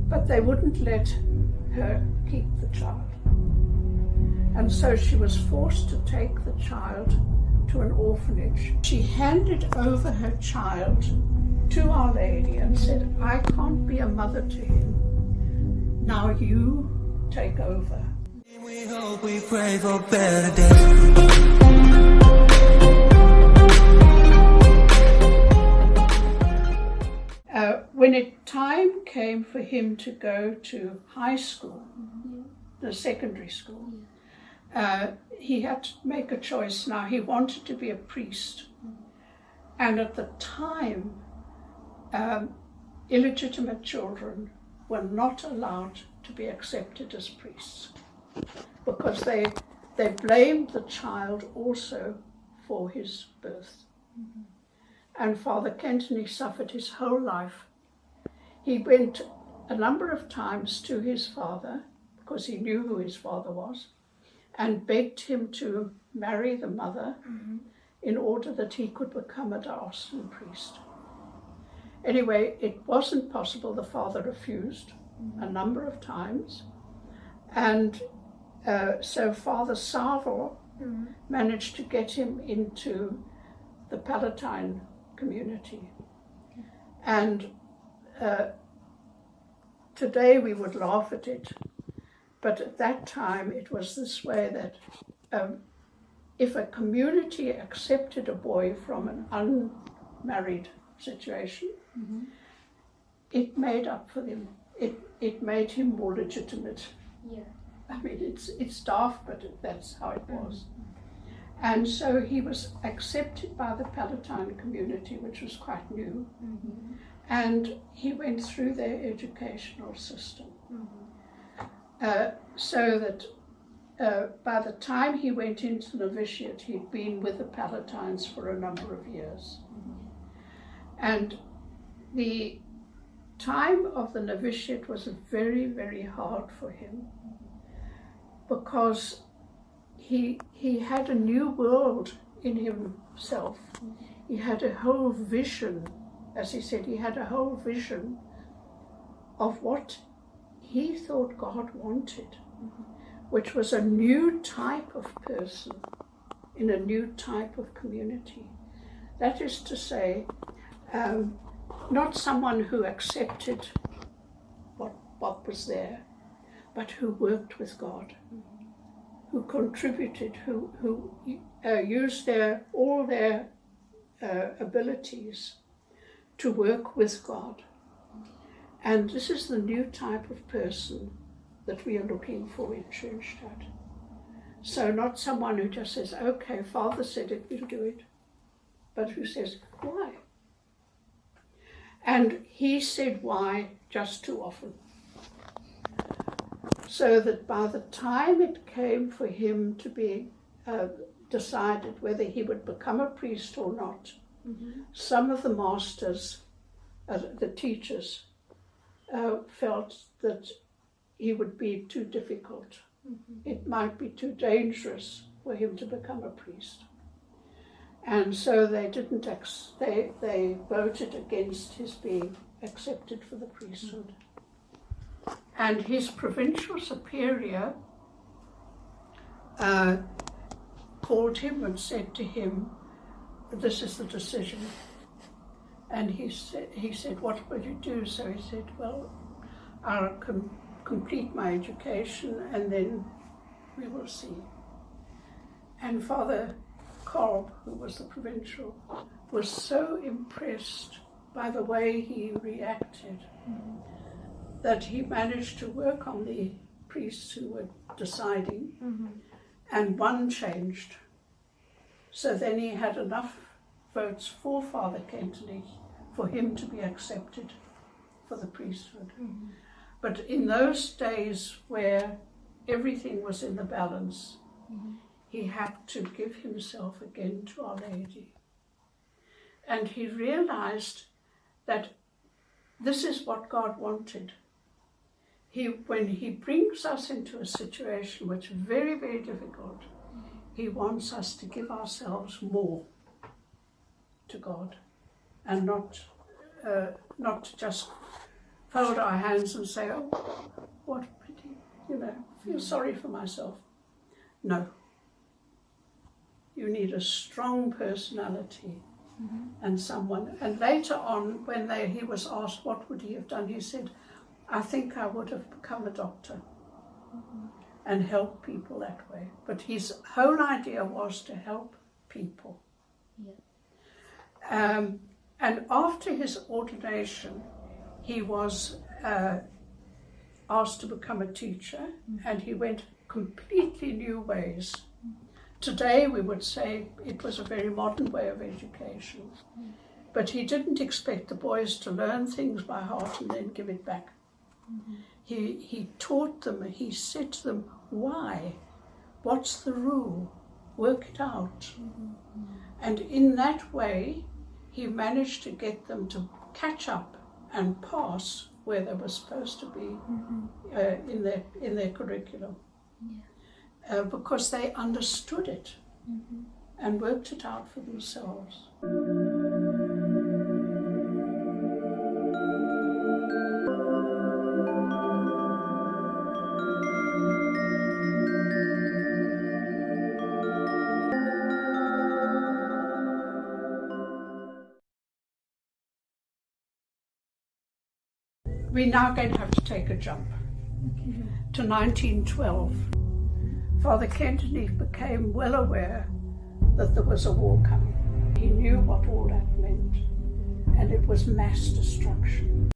but they wouldn't let her keep the child. And so she was forced to take the child to an orphanage. She handed over her child to Our Lady and said, I can't be a mother to him. Now you take over. We hope, we pray for better days. When time came for him to go to high school, the secondary school, he had to make a choice. Now he wanted to be a priest, and at the time illegitimate children were not allowed to be accepted as priests, because they blamed the child also for his birth. And Father Kentenich suffered his whole life. He went a number of times to his father, because he knew who his father was, and begged him to marry the mother in order that he could become a diocesan priest. Anyway, it wasn't possible. The father refused a number of times, and so Father Saville managed to get him into the Palatine community. And today we would laugh at it, but at that time it was this way, that if a community accepted a boy from an unmarried situation, it made up for them. It made him more legitimate. Yeah. I mean, it's daft, but that's how it was. And so he was accepted by the Palatine community, which was quite new, and he went through their educational system. So that by the time he went into novitiate, he'd been with the Palatines for a number of years. And the time of the novitiate was very, very hard for him, because he had a new world in himself. He had a whole vision, as he said, he had a whole vision of what he thought God wanted, which was a new type of person in a new type of community. That is to say, not someone who accepted what was there, but who worked with God, who contributed, who used all their abilities to work with God. And this is the new type of person that we are looking for in Schoenstatt. So not someone who just says, okay, Father said it, we'll do it, but who says, why? And he said why just too often. So that by the time it came for him to be decided whether he would become a priest or not, some of the masters, the teachers, felt that he would be too difficult. It might be too dangerous for him to become a priest. And so they didn't, they voted against his being accepted for the priesthood. And his provincial superior called him and said to him, this is the decision. And he said, what will you do? So he said, well, I'll complete my education and then we will see. And Father Kolb, who was the provincial, was so impressed by the way he reacted that he managed to work on the priests who were deciding, and one changed. So then he had enough votes for Father Kentenich for him to be accepted for the priesthood. But in those days where everything was in the balance, he had to give himself again to Our Lady. And he realized that this is what God wanted. When he brings us into a situation which is very, very difficult, he wants us to give ourselves more to God and not just fold our hands and say, oh, what a pity, feel sorry for myself. No. You need a strong personality and someone. And later on, when he was asked what would he have done, he said, I think I would have become a doctor and help people that way. But his whole idea was to help people. Yeah. And after his ordination, he was asked to become a teacher, and he went completely new ways. Today we would say it was a very modern way of education, but he didn't expect the boys to learn things by heart and then give it back. He taught them, he said to them, why? What's the rule? Work it out. And in that way, he managed to get them to catch up and pass where they were supposed to be in their curriculum. Because they understood it and worked it out for themselves. We're now going to have to take a jump to 1912. Father Kentenich became well aware that there was a war coming. He knew what all that meant, and it was mass destruction.